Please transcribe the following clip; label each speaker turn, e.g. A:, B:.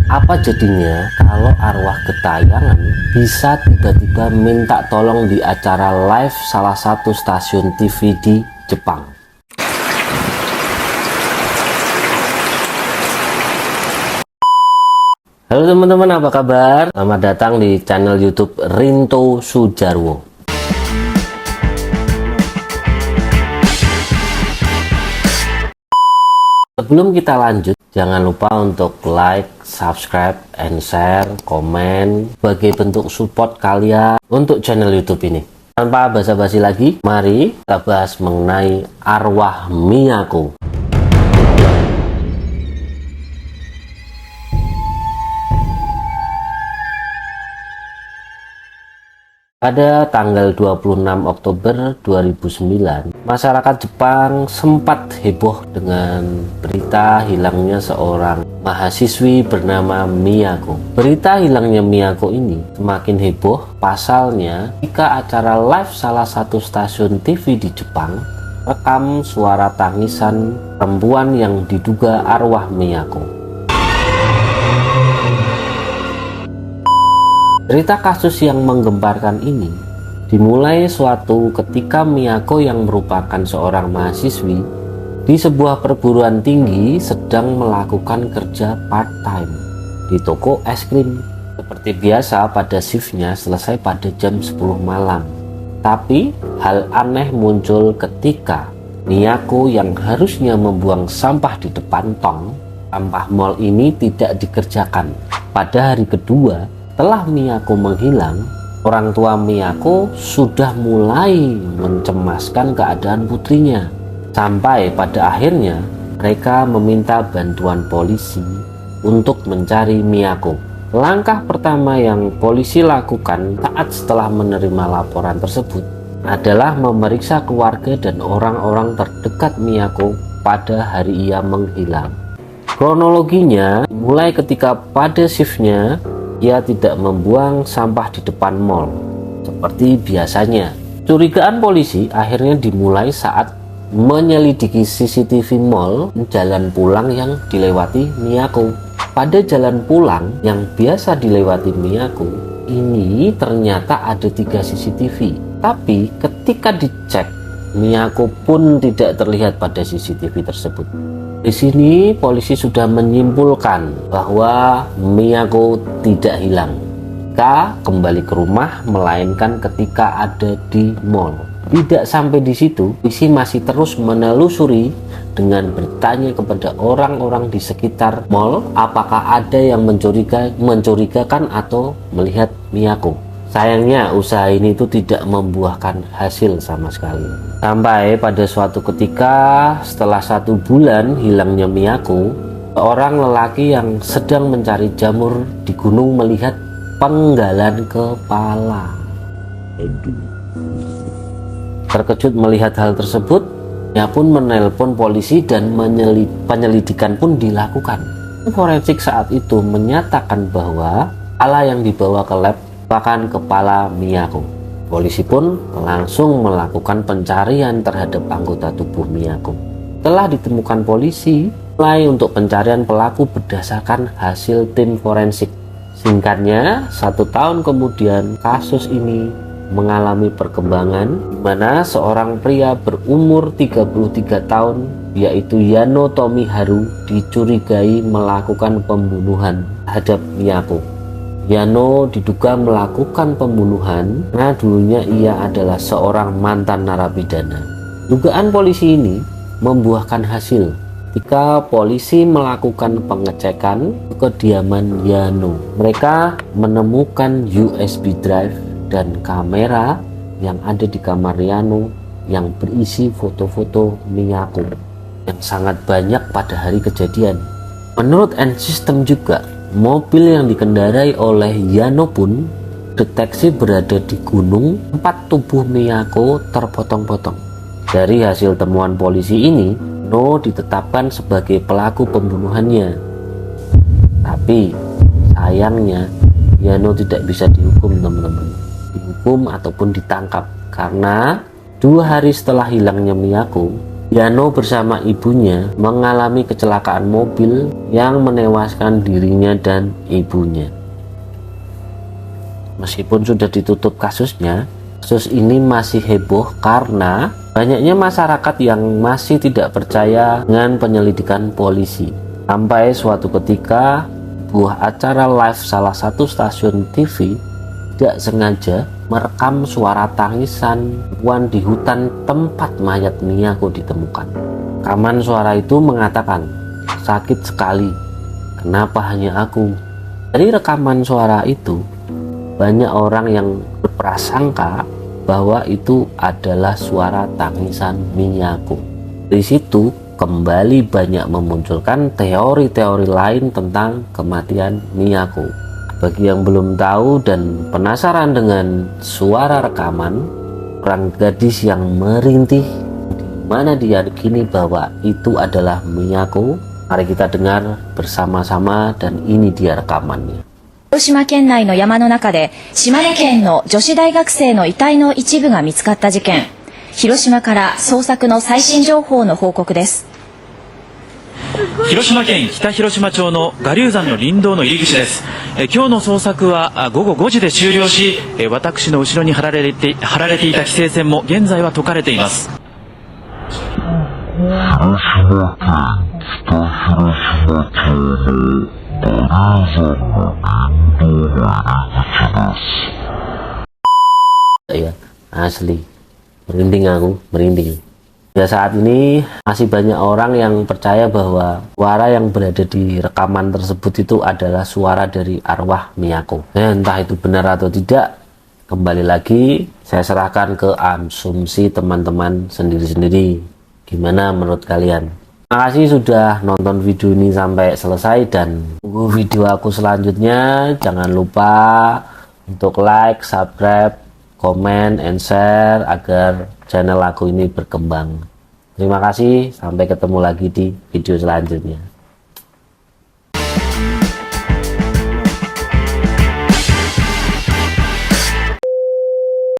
A: Apa jadinya kalau arwah gentayangan bisa tiba-tiba minta tolong di acara live salah satu stasiun TV di Jepang? Halo teman-teman, apa kabar? Selamat datang di channel YouTube Rinto Soedjarwo. Sebelum kita lanjut, jangan lupa untuk like, subscribe, and share, komen sebagai bentuk support kalian untuk channel YouTube ini. Tanpa basa-basi lagi, mari kita bahas mengenai arwah Miyako. Pada tanggal 26 Oktober 2009, masyarakat Jepang sempat heboh dengan berita hilangnya seorang mahasiswi bernama Miyako. Berita hilangnya Miyako ini semakin heboh pasalnya jika acara live salah satu stasiun TV di Jepang rekam suara tangisan perempuan yang diduga arwah Miyako. Cerita kasus yang menggemparkan ini dimulai suatu ketika Miyako yang merupakan seorang mahasiswi di sebuah perguruan tinggi sedang melakukan kerja part-time di toko es krim. Seperti biasa pada shiftnya selesai pada jam 10 malam. Tapi hal aneh muncul ketika Miyako yang harusnya membuang sampah di depan tong sampah mall ini tidak dikerjakan. Pada hari kedua setelah Miyako menghilang, orang tua Miyako sudah mulai mencemaskan keadaan putrinya. Sampai pada akhirnya mereka meminta bantuan polisi untuk mencari Miyako. Langkah pertama yang polisi lakukan saat setelah menerima laporan tersebut adalah memeriksa keluarga dan orang-orang terdekat Miyako pada hari ia menghilang. Kronologinya mulai ketika pada shiftnya ia tidak membuang sampah di depan mall seperti biasanya. Curigaan polisi akhirnya dimulai saat menyelidiki CCTV mall jalan pulang yang dilewati Miyako. Pada jalan pulang yang biasa dilewati Miyako ini ternyata ada 3 CCTV, tapi ketika dicek Miyako pun tidak terlihat pada CCTV tersebut. Di sini polisi sudah menyimpulkan bahwa Miyako tidak hilang ketika kembali ke rumah, melainkan ketika ada di mall. Tidak sampai di situ, polisi masih terus menelusuri dengan bertanya kepada orang-orang di sekitar mall apakah ada yang mencurigakan atau melihat Miyako. Sayangnya usaha ini itu tidak membuahkan hasil sama sekali. Sampai pada suatu ketika setelah 1 bulan hilangnya Miyako, seorang lelaki yang sedang mencari jamur di gunung melihat penggalan kepala. Terkejut melihat hal tersebut, ia pun menelpon polisi dan penyelidikan pun dilakukan. Forensik saat itu menyatakan bahwa kepala yang dibawa ke lab merupakan kepala Miyako. Polisi pun langsung melakukan pencarian terhadap anggota tubuh Miyako. Telah ditemukan polisi mulai untuk pencarian pelaku berdasarkan hasil tim forensik. Singkatnya, 1 tahun kemudian kasus ini mengalami perkembangan di mana seorang pria berumur 33 tahun yaitu Yano Tomiharu dicurigai melakukan pembunuhan terhadap Miyako. Yano diduga melakukan pembunuhan karena dulunya ia adalah seorang mantan narapidana. Dugaan polisi ini membuahkan hasil ketika polisi melakukan pengecekan ke kediaman Yano. Mereka menemukan USB drive dan kamera yang ada di kamar Yano yang berisi foto-foto Miyako yang sangat banyak pada hari kejadian. Menurut N-System juga, mobil yang dikendarai oleh Yano pun deteksi berada di gunung tempat tubuh Miyako terpotong-potong. Dari hasil temuan polisi ini, No ditetapkan sebagai pelaku pembunuhannya. Tapi sayangnya Yano tidak bisa dihukum, teman-teman. Dihukum ataupun ditangkap karena 2 hari setelah hilangnya Miyako, Yano bersama ibunya mengalami kecelakaan mobil yang menewaskan dirinya dan ibunya. Meskipun sudah ditutup kasusnya, kasus ini masih heboh karena banyaknya masyarakat yang masih tidak percaya dengan penyelidikan polisi. Sampai suatu ketika, sebuah acara live salah satu stasiun TV tidak sengaja merekam suara tangisan perempuan di hutan tempat mayat Miyako ditemukan. Rekaman suara itu mengatakan, "Sakit sekali, kenapa hanya aku?" Dari rekaman suara itu, banyak orang yang berprasangka bahwa itu adalah suara tangisan Miyako. Dari situ kembali banyak memunculkan teori-teori lain tentang kematian Miyako. Bagi yang belum tahu dan penasaran dengan suara rekaman orang gadis yang merintih di mana diyakini bahwa itu adalah Miyako, mari kita dengar bersama-sama dan ini dia rekamannya.
B: 広島県内の山の中で島根県の女子大学生の遺体の一部が見つかった事件。広島から捜索の最新情報の報告です。
C: 広島県北広島町の我流山の林道の入り口です。今日の捜索は午後5時で終了し、私の後ろに張られていた規制線も現在は解かれています。広島県北広島町の我流山の林道の入り口です。
A: Ya, asli merinding aku, merinding. Ya, saat ini masih banyak orang yang percaya bahwa suara yang berada di rekaman tersebut itu adalah suara dari arwah Miyako. Entah itu benar atau tidak, kembali lagi saya serahkan ke asumsi teman-teman sendiri-sendiri. Gimana menurut kalian? Terima kasih sudah nonton video ini sampai selesai dan tunggu video aku selanjutnya. Jangan lupa untuk like, subscribe, komen, and share agar channel aku ini berkembang. Terima kasih, sampai ketemu lagi di video selanjutnya.